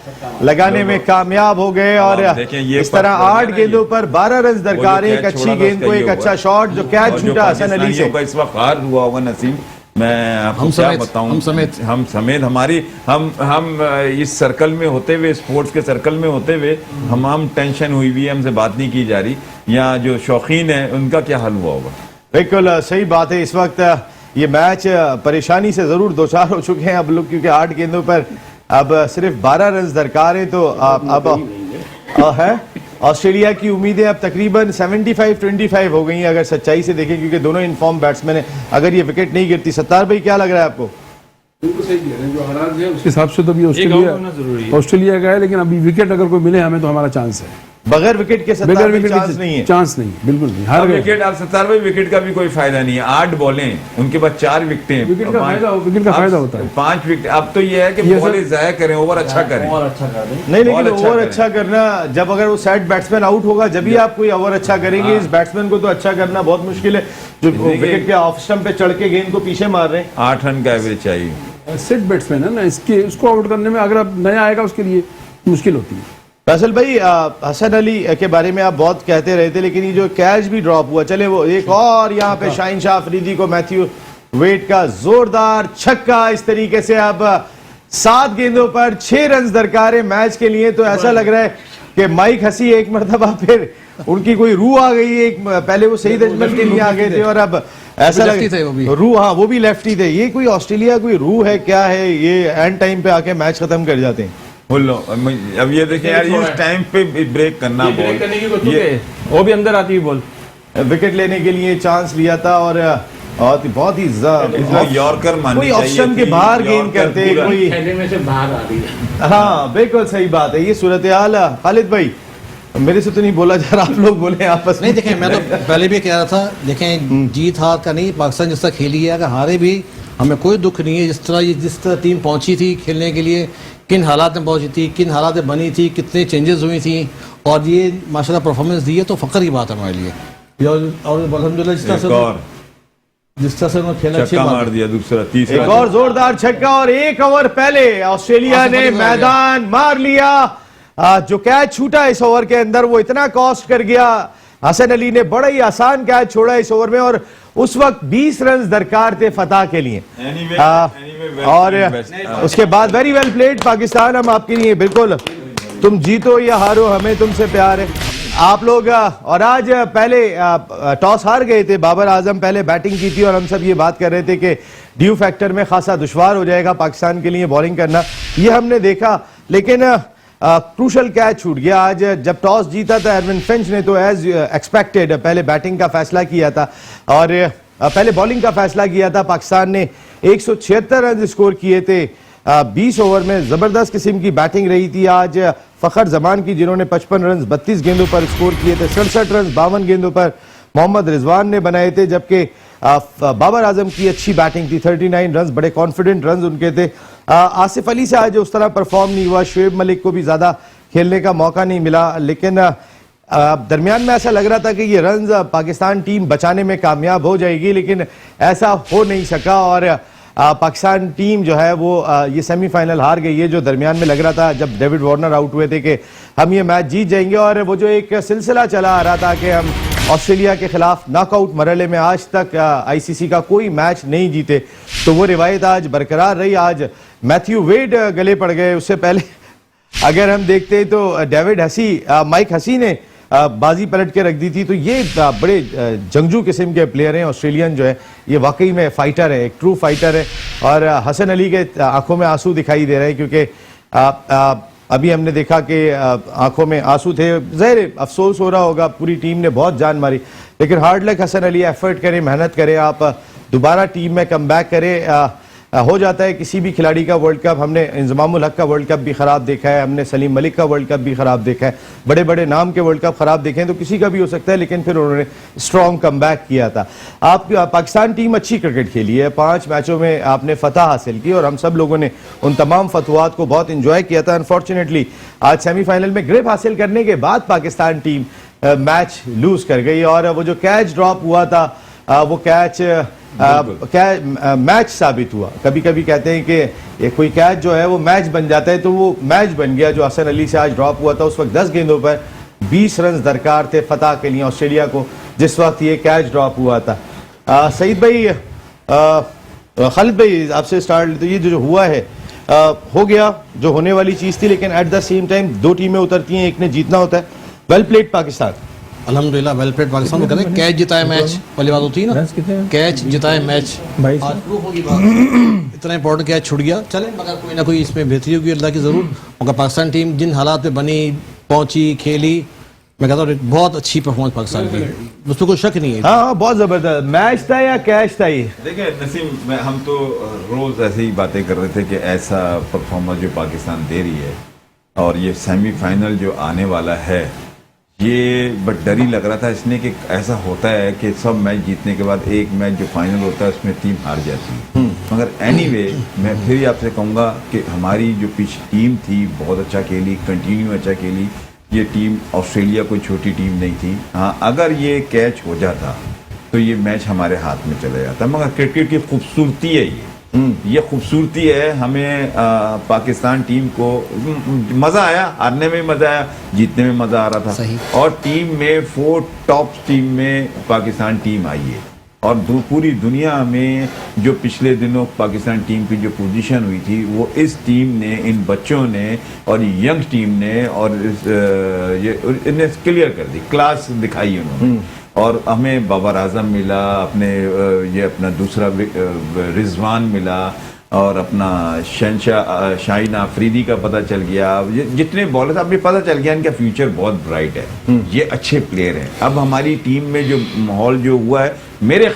लगाने में कामयाब हो गए। और इस तरह 8 गेंदों पर 12 रन दरकार है। एक अच्छी गेंद को एक अच्छा शॉट जो कैच छूटा हसन अली से। इस वक्त हार हुआ होगा नसीम, मैं आपको क्या बताऊं, हम समेत हमारी हम इस सर्कल में होते हुए, स्पोर्ट्स के सर्कल में होते हुए हम टेंशन हुई हुई है, हमसे बात नहीं की जा रही, या जो शौकीन है उनका क्या हाल हुआ होगा। बिल्कुल सही बात है। इस वक्त ये मैच परेशानी से जरूर दो चार हो चुके हैं अब लोग, क्योंकि 8 गेंदों पर अब सिर्फ 12 रन दरकार है। तो अब है ऑस्ट्रेलिया की उम्मीदें अब तकरीबन 75-25 हो गई हैं अगर सच्चाई से देखें, क्योंकि दोनों इनफॉर्म बैट्समैन है। अगर ये विकेट नहीं गिरती, सत्तार भाई क्या लग रहा है आपको? बिल्कुल सही कह रहे हैं, जो हालात है उसके हिसाब से तो भी ऑस्ट्रेलिया का है, लेकिन अभी विकेट अगर कोई मिले हमें तो हमारा चांस है। बगैर विकेट के बगैर विकेट चांस नहीं है, चांस नहीं, बिल्कुल नहीं। हर विकेट आप 17वें विकेट का भी कोई फायदा नहीं है। 8 बॉलें, उनके पास 4 विकेटें, विकेट का फायदा होता है। 5 विकेट। अब तो ये है कि बॉलें जाया करें, ओवर अच्छा करें, और अच्छा कर दें। नहीं, लेकिन ओवर अच्छा करना, जब अगर वो सेट बैट्समैन आउट होगा जब भी आप कोई ओवर अच्छा करेंगे। इस बैट्समैन को तो अच्छा करना बहुत मुश्किल है, जो विकेट के ऑफ स्टंप पे चढ़ के गेंद को पीछे मार रहे हैं। 8 रन का एवरेज चाहिए। सेट बैट्समैन है ना, उसको आउट करने में अगर आप नया आएगा उसके लिए मुश्किल होती है। फैसल भाई, हसन अली के बारे में आप बहुत कहते रहे थे, लेकिन ये जो कैच भी ड्रॉप हुआ, चले वो एक और यहाँ पे शाहीन शाह अफरीदी को मैथ्यू वेट का जोरदार छक्का। इस तरीके से अब 7 गेंदों पर 6 रन दरकार है मैच के लिए। तो ऐसा लग रहा है कि माइक हसी एक मरतबा फिर उनकी कोई रूह आ गई है। पहले वो सईद अजमल के लिए आ गए थे और अब ऐसा लग रूह, हाँ वो भी लेफ्टी थे। ये कोई ऑस्ट्रेलिया कोई रूह है क्या है, ये एंड टाइम पे आके मैच खत्म कर जाते हैं। बोलो अब ये देखें यार, इस टाइम पे ब्रेक करना, बॉल ये वो भी अंदर आती हुई बॉल, विकेट लेने के लिए चांस लिया था और बहुत ही यॉर्कर माननी कोई ऑप्शन के बाहर गेंद करते, कोई खेलने में से बाहर आ रही है। हाँ बिल्कुल सही बात है। ये सूरत हाल। खालिद भाई, मेरे से तो नहीं बोला जा रहा, आप लोग बोले आपस में। नहीं देखें, मैं तो पहले भी कह रहा था, देखें जीत हार का नहीं, पाकिस्तान जिस तरह खेली है, अगर हारे भी हमें कोई दुख नहीं है जिस तरह टीम पहुंची थी खेलने के लिए, किन हालात में पहुंची थी, किन हालात में बनी थी, कितने चेंजेस हुई थी और ये माशाल्लाह परफॉर्मेंस दी है तो फ़ख्र की बात है हमारे लिए। और अल्हम्दुलिल्लाह जिस तरह से उन्होंने खेला, अच्छी छक्का बात मार है। दिया दूसरा तीसरा एक और जोरदार छक्का और 1 ओवर पहले ऑस्ट्रेलिया ने मैदान मार लिया। जो कैच छूटा इस ओवर के अंदर वो इतना कॉस्ट कर गया। हसन अली ने बड़ा ही आसान कैच छोड़ा इस ओवर में और उस वक्त 20 रन दरकार थे फतह के लिए। और उसके बाद वेरी वेल प्लेड पाकिस्तान, हम आपके लिए बिल्कुल, तुम जीतो या हारो हमें तुमसे प्यार है। आप लोग और आज पहले टॉस हार गए थे, बाबर आजम पहले बैटिंग की थी और हम सब ये बात कर रहे थे कि ड्यू फैक्टर में खासा दुश्वार हो जाएगा पाकिस्तान के लिए बॉलिंग करना, ये हमने देखा। लेकिन क्रूशल कैच छूट गया। आज जब टॉस जीता था एरविन फिंच ने तो एज एक्सपेक्टेड पहले बैटिंग का फैसला किया था और पहले बॉलिंग का फैसला किया था। पाकिस्तान ने 176 रन स्कोर किए थे 20 ओवर में, जबरदस्त किस्म की बैटिंग रही थी आज फखर जमान की, जिन्होंने 55 रन 32 गेंदों पर स्कोर किए थे। 67 रन 52 गेंदों पर मोहम्मद रिजवान ने बनाए थे, जबकि बाबर आजम की अच्छी बैटिंग थी, 39 रन, बड़े कॉन्फिडेंट रन उनके थे। आसिफ अली से आज उस तरह परफॉर्म नहीं हुआ, शुएब मलिक को भी ज्यादा खेलने का मौका नहीं मिला। लेकिन दरमियान में ऐसा लग रहा था कि ये रन पाकिस्तान टीम बचाने में कामयाब हो जाएगी, लेकिन ऐसा हो नहीं सका और पाकिस्तान टीम जो है वो ये सेमीफाइनल हार गई है। जो दरमियान में लग रहा था जब डेविड वार्नर आउट हुए थे कि हम ये मैच जीत जाएंगे, और वो जो एक सिलसिला चला आ रहा था कि हम ऑस्ट्रेलिया के खिलाफ नॉकआउट मरहले में आज तक आईसीसी का कोई मैच नहीं जीते, तो वो रिवायत आज बरकरार रही। आज मैथ्यू वेड गले पड़ गए, उससे पहले अगर हम देखते तो डेविड हसी, माइक हसी ने बाजी पलट के रख दी थी। तो ये बड़े जंगजू किस्म के प्लेयर हैं ऑस्ट्रेलियन जो है, ये वाकई में फाइटर है, एक ट्रू फाइटर है। और हसन अली के आंखों में आंसू दिखाई दे रहे हैं क्योंकि अभी हमने देखा कि आंखों में आंसू थे। ज़ाहिर अफसोस हो रहा होगा, पूरी टीम ने बहुत जान मारी, लेकिन hard luck Hasan Ali, effort करें, मेहनत करें, आप दोबारा टीम में कम बैक करें। हो जाता है किसी भी खिलाड़ी का वर्ल्ड कप, हमने इंजमामुल हक का वर्ल्ड कप भी खराब देखा है, हमने सलीम मलिक का वर्ल्ड कप भी खराब देखा है, बड़े बड़े नाम के वर्ल्ड कप खराब देखे हैं, तो किसी का भी हो सकता है, लेकिन फिर उन्होंने स्ट्रॉन्ग कमबैक किया था। पाकिस्तान टीम अच्छी क्रिकेट खेली है, 5 मैचों में आपने फतह हासिल की और हम सब लोगों ने उन तमाम फतवात को बहुत इंजॉय किया था। अनफॉर्चुनेटली आज सेमीफाइनल में ग्रिप हासिल करने के बाद पाकिस्तान टीम मैच लूज कर गई और वो जो कैच ड्रॉप हुआ था वो कैच मैच साबित हुआ। कभी कभी कहते हैं कि कोई कैच जो है वो मैच बन जाता है, तो वो मैच बन गया। जो हसन अली से आज ड्रॉप हुआ था, उस वक्त 10 गेंदों पर 20 रन दरकार थे फतह के लिए ऑस्ट्रेलिया को, जिस वक्त ये कैच ड्रॉप हुआ था। सईद भाई, खालिद भाई आपसे स्टार्ट, तो ये जो हुआ है हो गया, जो होने वाली चीज थी, लेकिन एट द सेम टाइम 2 टीमें उतरती हैं, एक ने जीतना होता है। वेल प्लेड पाकिस्तान, अल्हम्दुलिल्लाह वेल प्लेड पाकिस्तान को कहते हैं कैच जिताए मैच वाली बात होती है ना, कैच जिताए मैच। आज प्रूफ होगी बात, इतना इंपॉर्टेंट कैच छूट गया। चले मगर कोई ना कोई इसमें बेहतरी होगी अल्लाह की जरूर। मगर पाकिस्तान टीम जिन हालात में बनी, पहुंची, खेली, मैं कहता हूँ बहुत अच्छी परफॉर्मेंस पाकिस्तान की, उसमें कोई शक नहीं है। हाँ, बहुत जबरदस्त मैच था या कैच था ये? देखिए नसीम, हम तो रोज ऐसे ही बातें कर रहे थे कि ऐसा परफॉर्मेंस जो पाकिस्तान दे रही है और ये सेमीफाइनल जो आने वाला है, ये बट डर ही लग रहा था इसने कि ऐसा होता है कि सब मैच जीतने के बाद एक मैच जो फाइनल होता है उसमें टीम हार जाती है। मगर एनीवे मैं फिर आपसे कहूँगा कि हमारी जो पिछली टीम थी बहुत अच्छा खेली, कंटिन्यू अच्छा खेली। ये टीम ऑस्ट्रेलिया कोई छोटी टीम नहीं थी। हाँ, अगर ये कैच हो जाता तो ये मैच हमारे हाथ में चला जाता। मगर क्रिकेट की खूबसूरती है ये खूबसूरती है। हमें पाकिस्तान टीम को मजा आया, हारने में मजा आया, जीतने में मजा आ रहा था। सही। और टीम में 4 टॉप टीम में पाकिस्तान टीम आई है और पूरी दुनिया में जो पिछले दिनों पाकिस्तान टीम की जो पोजीशन हुई थी वो इस टीम ने, इन बच्चों ने और यंग टीम ने और ये इन्हें क्लियर कर दी, क्लास दिखाई उन्होंने। और हमें बाबर आजम मिला, अपने ये अपना दूसरा रिजवान मिला और अपना शाहीन आफरीदी का पता चल गया। जितने बॉलर अभी पता चल गया इनका फ्यूचर बहुत ब्राइट है, ये अच्छे प्लेयर हैं। अब हमारी टीम में जो माहौल जो हुआ है, मेरे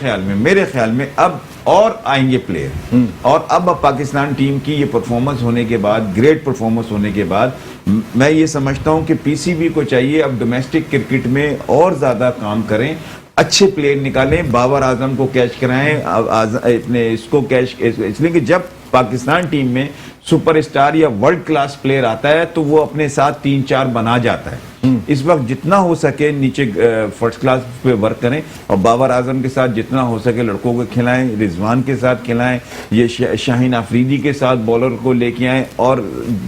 ख्याल में अब और आएंगे प्लेयर। और अब पाकिस्तान टीम की ये परफॉर्मेंस होने के बाद, ग्रेट परफॉर्मेंस होने के बाद, मैं ये समझता हूँ कि पीसीबी को चाहिए अब डोमेस्टिक क्रिकेट में और ज़्यादा काम करें अच्छे प्लेयर निकालें, बाबर आजम को कैच कराएं, अपने इसको कैच, इसलिए कि जब पाकिस्तान टीम में सुपरस्टार या वर्ल्ड क्लास प्लेयर आता है तो वो अपने साथ 3-4 बना जाता है। इस वक्त जितना हो सके नीचे फर्स्ट क्लास पे वर्क करें और बाबर आजम के साथ जितना हो सके लड़कों को खिलाएं, रिजवान के साथ खिलाएं, ये शाहीन आफरीदी के साथ बॉलर को लेके आए और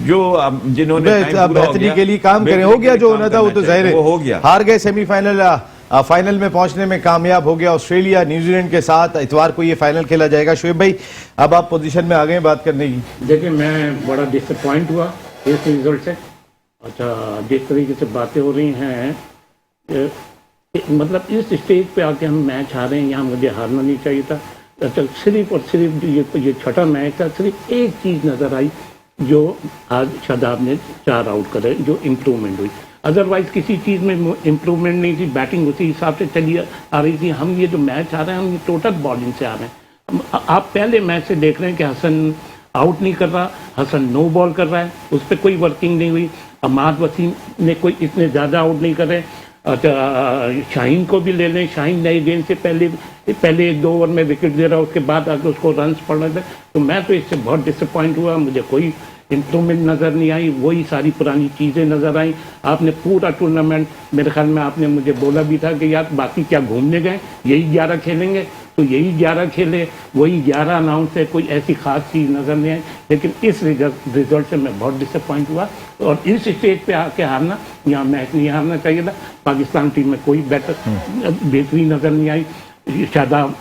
जो जिन्होंने बेहतरी के लिए काम करें। हो गया जो होना था वो तो जाहिर है, वो हो गया। हार गए सेमीफाइनल, फाइनल में पहुंचने में कामयाब हो गया ऑस्ट्रेलिया न्यूजीलैंड के साथ। इतवार को ये फाइनल खेला जाएगा। शोएब भाई अब आप पोजीशन में आ गए बात करने की। देखिए मैं बड़ा डिसअपॉइंट हुआ इस रिजल्ट से। अच्छा, जिस तरीके से बातें हो रही हैं, मतलब इस स्टेज पे आके हम मैच हारे हैं, यहाँ मुझे हारना नहीं चाहिए था। अच्छा, सिर्फ और सिर्फ ये छठा मैच था, सिर्फ एक चीज़ नज़र आई जो आज शादाब ने 4 आउट करे, जो इम्प्रूवमेंट हुई। अदरवाइज किसी चीज़ में इम्प्रूवमेंट नहीं थी। बैटिंग उसी हिसाब से चली आ रही थी। हम ये जो मैच आ रहे हैं, हम ये टोटल बॉलिंग से आ रहे हैं। आप पहले मैच से देख रहे हैं कि हसन आउट नहीं कर रहा, हसन नो बॉल कर रहा है, उस पर कोई वर्किंग नहीं हुई। अमाद वसीम ने कोई इतने ज़्यादा आउट नहीं करे। अच्छा, शाहीन को भी ले लें, शाहीन नई गेंद से पहले 1-2 ओवर में विकेट दे रहा, उसके बाद आके उसको रन्स पड़ रहे थे। तो मैं तो इससे बहुत डिसअपॉइंट हुआ। मुझे कोई इम्प्रूवमेंट नज़र नहीं आई, वही सारी पुरानी चीज़ें नज़र आई। आपने पूरा टूर्नामेंट, मेरे ख्याल में आपने मुझे बोला भी था कि यार बाकी क्या घूमने गए, यही 11 खेलेंगे, तो यही 11 खेले, वही 11 अनाउंस है, कोई ऐसी खास चीज़ नज़र नहीं आई। लेकिन इस रिजल्ट से मैं बहुत डिसअपॉइंट हुआ और इस स्टेज पे आके हारना, यहाँ मैच नहीं हारना चाहिए था। पाकिस्तान टीम में कोई बेहतरी नज़र नहीं आई। शादाब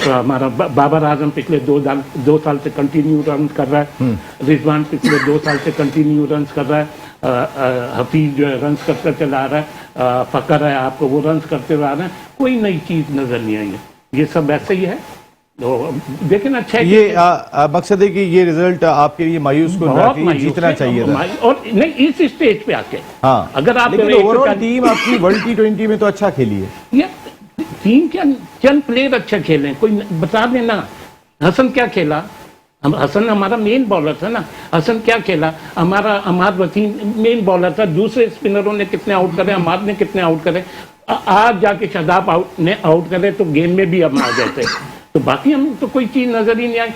हमारा बाबर आजम पिछले 2 साल से कंटिन्यू रन कर रहा है। रिजवान पिछले 2 साल से कंटिन्यू रन कर रहा है। हफीज जो है रन करता चला आ रहा है। फकर है आपको, वो रन करते हुए आ रहे हैं। कोई नई चीज़ नज़र नहीं आई है। ये सब ऐसे ही है। तो लेकिन अच्छा है, ये मकसद है कि ये रिजल्ट आपके लिए मायूस को जीतना चाहिए था। और नहीं, इस स्टेज पे आके हाँ, अगर आप ओवरऑल टीम आपकी वर्ल्ड T20 में तो अच्छा खेली है। ये टीम क्या, चंद प्लेयर अच्छा खेले, कोई बता देना। हसन क्या खेला? हसन हमारा मेन बॉलर था ना। हसन क्या खेला? हमारा अमाद वसीम मेन बॉलर था। दूसरे स्पिनरों ने कितने आउट करे, अमाद ने कितने आउट करे। आज जाके शादाब ने आउट करे तो गेम में भी हम आ गए थे। तो बाकी हम तो कोई चीज़ नज़र ही नहीं आई।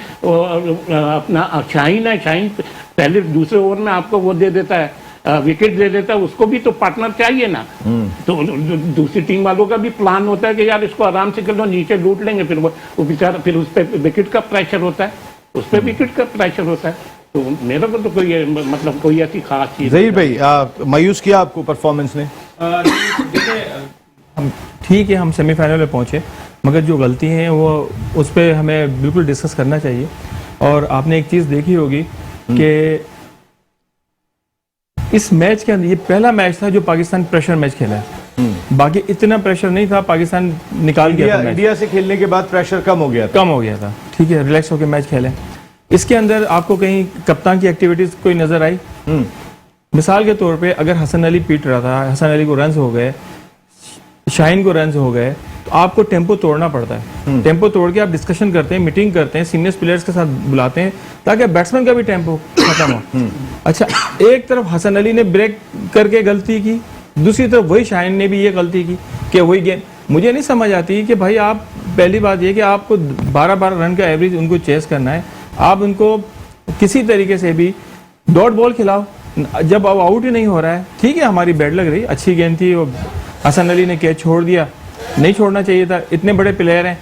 अपना शाहीन है, शाहीन पहले दूसरे ओवर में आपको वो दे देता है, विकेट दे देता है, उसको भी तो पार्टनर चाहिए ना। तो दूसरी टीम वालों का भी प्लान होता है कि यार इसको आराम से कर लो, नीचे लूट लेंगे। फिर वो बेचारा, फिर उस पर विकेट का प्रेशर होता है, उस पर विकेट का प्रेशर होता है। तो मेरा को तो कोई मतलब कोई ऐसी खास चीज़। ज़हीर भाई, मायूस किया आपको परफॉर्मेंस ने? हम ठीक है, हम सेमीफाइनल में पहुंचे, मगर जो गलती हैं वो उस पर हमें बिल्कुल डिस्कस करना चाहिए। और आपने एक चीज़ देखी होगी कि इस मैच के अंदर ये पहला मैच था जो पाकिस्तान प्रेशर मैच खेला है। बाकी इतना प्रेशर नहीं था, पाकिस्तान निकाल गया था। इंडिया से खेलने के बाद प्रेशर कम हो गया था। ठीक है, रिलैक्स होकर मैच खेले। इसके अंदर आपको कहीं कप्तान की एक्टिविटीज कोई नजर आई? मिसाल के तौर पे अगर हसन अली पीट रहा था, हसन अली को रन्स हो गए, शाहीन को रन्स हो गए, तो आपको टेम्पो तोड़ना पड़ता है। टेम्पो तोड़ के आप डिस्कशन करते हैं, मीटिंग करते हैं, सीनियर प्लेयर्स के साथ बुलाते हैं ताकि बैट्समैन का भी टेम्पो खत्म हो। अच्छा, एक तरफ हसन अली ने ब्रेक करके गलती की, दूसरी तरफ वही शाहीन ने भी ये गलती की कि वही गेंद। मुझे नहीं समझ आती कि भाई आप, पहली बात ये कि आपको 12-12 रन का एवरेज उनको चेस करना है, आप उनको किसी तरीके से भी डॉट बॉल खिलाओ। जब अब आउट ही नहीं हो रहा है, ठीक है हमारी बैट लग रही, अच्छी गेंद थी, हसन अली ने कैच छोड़ दिया, नहीं छोड़ना चाहिए था। इतने बड़े प्लेयर हैं,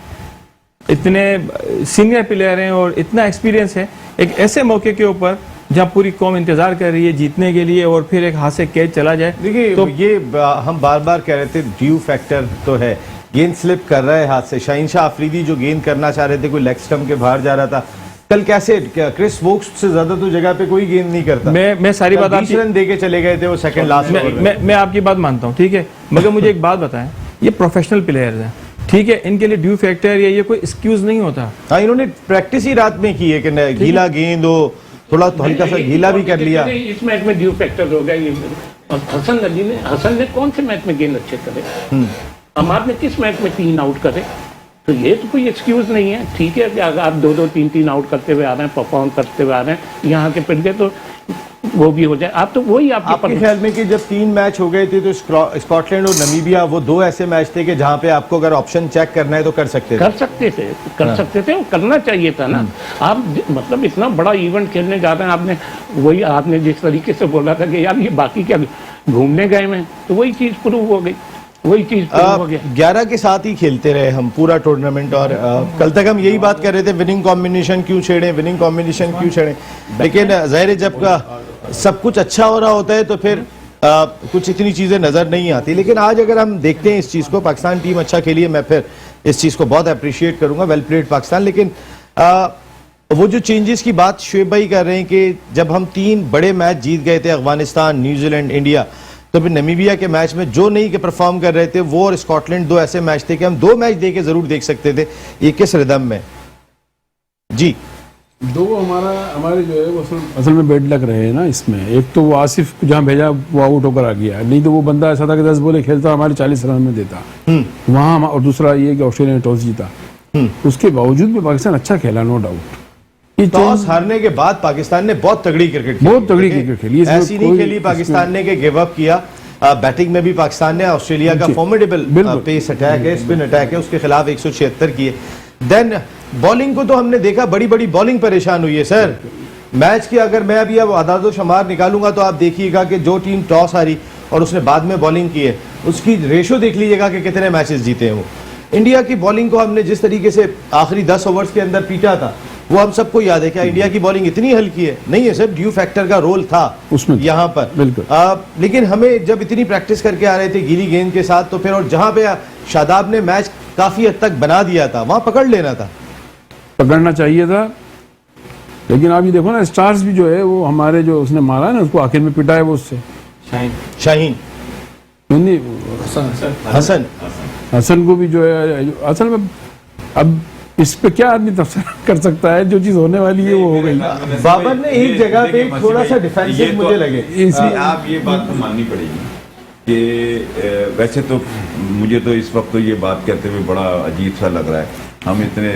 इतने सीनियर प्लेयर हैं और इतना एक्सपीरियंस है, एक ऐसे मौके के ऊपर जहां पूरी कौम इंतजार कर रही है जीतने के लिए और फिर एक हाथ से कैच चला जाए। देखिए तो ये हम बार बार कह रहे थे, ड्यू फैक्टर तो है, गेंद स्लिप कर रहा है हाथ से। शाहीन शाह अफरीदी जो गेंद करना चाह रहे थे, कोई लेग स्टंप के बाहर जा रहा था। कल कैसे क्रिस वोक्स से ज्यादा तो जगह पे कोई गेंद नहीं करता। मैं सारी बात 20 रन दे के चले गए थे वो सेकंड लास्ट में। मैं आपकी बात मानता हूँ, ठीक है, मगर मुझे एक बात बताएं, ये प्रोफेशनल प्लेयर्स हैं, ठीक है, इनके लिए ड्यू फैक्टर या ये कोई एक्सक्यूज नहीं होता। हाँ, इन्होंने प्रैक्टिस ही रात में की है कि गीला गेंद हो, थोड़ा तो हल्का सा गीला भी कर लिया। इस मैच में ड्यू फैक्टर हो गया। हसन ने कौन से मैच में गेंद अच्छे करे? अमाद ने किस मैच में 3 आउट करे? तो ये तो कोई एक्सक्यूज नहीं है। ठीक है कि अगर आप 2-2, 3-3 आउट करते हुए आ रहे हैं, परफॉर्म करते हुए आ रहे हैं, यहाँ के पिट गए तो वो भी हो जाए। आप तो वही आपके ख्याल में कि जब 3 मैच हो गए थे तो स्कॉटलैंड और नमीबिया वो 2 ऐसे मैच थे कि जहां पे आपको अगर ऑप्शन चेक करना है तो कर सकते थे? कर सकते थे और करना चाहिए था ना। आप मतलब इतना बड़ा इवेंट खेलने जा रहे हैं, आपने जिस तरीके से बोला था कि यार ये बाकी क्या घूमने गए हैं, तो वही चीज प्रूव हो गई, वही चीज प्रूव हो गया। 11 के साथ ही खेलते रहे हम पूरा टूर्नामेंट, और कल तक हम यही बात कर रहे थे विनिंग कॉम्बिनेशन क्यों छेड़े, विनिंग कॉम्बिनेशन क्यों छेड़े, लेकिन जाहिर है जब का सब कुछ अच्छा हो रहा होता है तो फिर कुछ इतनी चीजें नजर नहीं आती। लेकिन आज अगर हम देखते हैं इस चीज को, पाकिस्तान टीम अच्छा खेली है, मैं फिर इस चीज को बहुत अप्रिशिएट करूंगा, वेल प्लेड पाकिस्तान। लेकिन वो जो चेंजेस की बात शुएब भाई कर रहे हैं कि जब हम 3 बड़े मैच जीत गए थे, अफगानिस्तान, न्यूजीलैंड, इंडिया, तो फिर नमीबिया के मैच में जो नहीं के परफॉर्म कर रहे थे वो और स्कॉटलैंड 2 ऐसे मैच थे कि हम 2 मैच दे के जरूर देख सकते थे। ये किस रिदम में जी? 2 हमारे जो है वो असल में बेड लक रहे हैं ना इसमें। एक तो वो आसिफ जहाँ भेजा वो आउट होकर आ गया, नहीं तो वो बंदा ऐसा था कि 10 बॉलें खेलता हमारे 40 रन में देता वहाँ। और दूसरा ये कि ऑस्ट्रेलिया ने टॉस जीता, उसके बावजूद भी पाकिस्तान अच्छा खेला, नो डाउट। टॉस हारने के बाद पाकिस्तान ने बहुत तगड़ी क्रिकेट खेली, ऐसी नहीं खेली पाकिस्तान ने कि गिव अप किया। बैटिंग में भी पाकिस्तान ने ऑस्ट्रेलिया का फॉर्मिडेबल पेस अटैक है, स्पिन अटैक है, उसके खिलाफ 176 किए। देन बॉलिंग को तो हमने देखा, बड़ी बड़ी बॉलिंग परेशान हुई है सर मैच की। अगर मैं अभी अब आदाद शुमार निकालूंगा तो आप देखिएगा कि जो टीम टॉस हारी और उसने बाद में बॉलिंग की है उसकी रेशो देख लीजिएगा कि कितने मैचेस जीते हैं वो। इंडिया की बॉलिंग को हमने जिस तरीके से आखिरी 10 ओवर्स के अंदर पीटा था वो हम सबको याद है। क्या इंडिया की बॉलिंग इतनी हल्की है? नहीं है सर, ड्यू फैक्टर का रोल था उसमें यहाँ पर बिल्कुल। लेकिन हमें जब इतनी प्रैक्टिस करके आ रहे थे गीली गेंद के साथ, तो फिर और जहां पे शादाब ने मैच काफी हद तक बना दिया था वहां पकड़ लेना था, पकड़ना चाहिए था। लेकिन आप ये देखो ना, स्टार्स भी जो है वो हमारे जो उसने मारा है ना, उसको आखिर में पिटा है वो उससे शाहीन हसन को भी जो है असल में अब इस पे क्या आदमी तफसीर कर सकता है, जो चीज होने वाली है वो हो गई। बाबर ने एक जगह पे थोड़ा सा डिफेंसिव मुझे लगे। आप ये बात तो माननी पड़ेगी कि वैसे तो मुझे तो इस वक्त तो ये बात कहते हुए बड़ा अजीब सा लग रहा है। हम इतने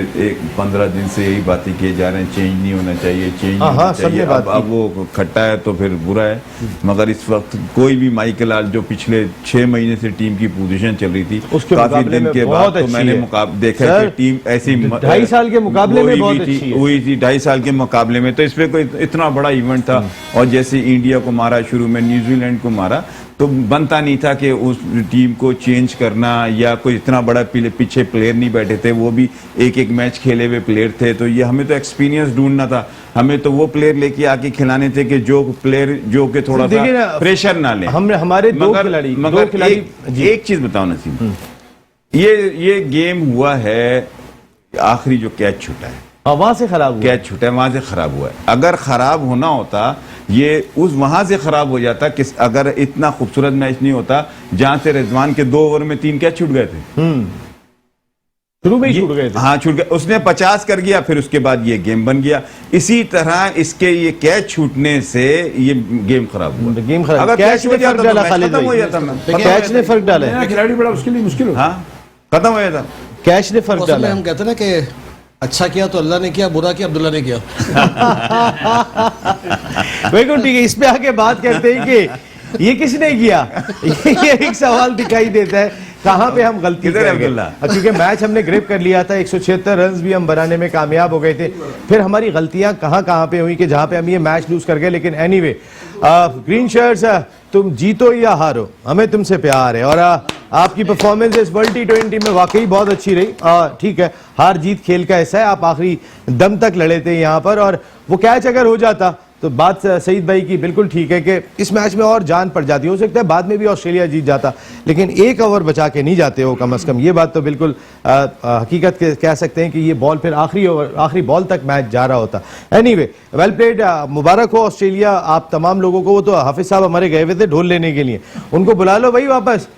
15 दिन से यही बातें किए जा रहे हैं, चेंज नहीं होना चाहिए, चेंज नहीं होना चाहिए। अब वो खट्टा है तो फिर बुरा है। मगर इस वक्त कोई भी माइकल आल जो पिछले 6 महीने से टीम की पोजीशन चल रही थी, उसके काफी दिन के बाद तो मैंने देखा कि टीम ऐसी 2.5 साल के मुकाबले में बहुत अच्छी हुई थी, 2.5 साल के मुकाबले में। तो इसमें कोई इतना बड़ा इवेंट था, और जैसे इंडिया को मारा शुरू में, न्यूजीलैंड को मारा, तो बनता नहीं था कि उस टीम को चेंज करना, या कोई इतना बड़ा पीछे प्लेयर नहीं बैठे थे, वो भी एक मैच खेले हुए प्लेयर थे। तो ये हमें तो एक्सपीरियंस ढूंढना था, हमें तो वो प्लेयर लेके आके खिलाने थे कि जो प्लेयर जो कि थोड़ा सा प्रेशर ना ले। हमारे मगर एक चीज बताओ नसीम, ये गेम हुआ है, आखिरी जो कैच छूटा है वहां से खराब हुआ, कैच छूटा है वहां से खराब हुआ है। अगर खराब होना होता ये उस वहां से खराब हो जाता, किस अगर इतना खूबसूरत मैच नहीं होता जहां से रिजवान के 2 ओवर में 3 कैच छूट गए थे, शुरू में ही छूट गए थे। हाँ छूट गए, उसने 50 कर गया, फिर उसके बाद ये गेम बन गया। इसी तरह इसके ये कैच छूटने से ये गेम खराब हुआ। गेम खराब, अगर कैच ने फर्क डाला, खत्म हो जाता, कैच ने फर्क डाला, खिलाड़ी बड़ा उसके लिए मुश्किल हो, हाँ खत्म हो जाता, कैच ने फर्क डाला। हम कहते ना कि अच्छा किया तो अल्लाह ने किया, बुरा किया अब्दुल्ला ने किया। बिल्कुल ठीक है। इस पे आके बात करते हैं कि ये किसने किया। ये एक सवाल दिखाई देता है, कहां पे हम गलती कर गए। क्योंकि मैच हमने ग्रिप कर लिया था, 176 रन भी हम बनाने में कामयाब हो गए थे। फिर हमारी गलतियां कहां पे हुई कि जहां पे हम ये मैच लूज कर गए। लेकिन एनीवे ग्रीन शर्ट्स, तुम जीतो या हारो, हमें तुमसे प्यार है। और आपकी परफॉर्मेंस इस वर्ल्ड T20 में वाकई बहुत अच्छी रही। ठीक है, हार जीत खेल का ऐसा है, आप आखिरी दम तक लड़े थे यहाँ पर। और वो कैच अगर हो जाता तो बात सईद भाई की बिल्कुल ठीक है कि इस मैच में और जान पड़ जाती। हो सकता है बाद में भी ऑस्ट्रेलिया जीत जाता, लेकिन 1 ओवर बचा के नहीं जाते हो कम से कम। ये बात तो बिल्कुल हकीकत कह सकते हैं कि ये बॉल फिर आखिरी बॉल तक मैच जा रहा होता। एनीवे वेल प्लेड, मुबारक हो ऑस्ट्रेलिया आप तमाम लोगों को। वो तो हाफिज साहब हमारे गए हुए थे ढोल लेने के लिए, उनको बुला लो भाई वापस।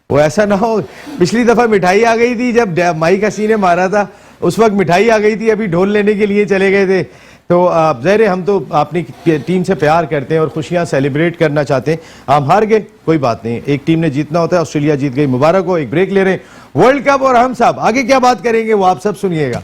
वो ऐसा ना हो, पिछली दफा मिठाई आ गई थी जब माइक हसी ने मारा था, उस वक्त मिठाई आ गई थी, अभी ढोल लेने के लिए चले गए थे। तो ज़ाहिर है हम तो अपनी टीम से प्यार करते हैं और खुशियां सेलिब्रेट करना चाहते हैं। हम हार गए, कोई बात नहीं, एक टीम ने जीतना होता है, ऑस्ट्रेलिया जीत गई, मुबारक हो। एक ब्रेक ले रहे हैं, वर्ल्ड कप और हम सब आगे क्या बात करेंगे वो आप सब सुनिएगा।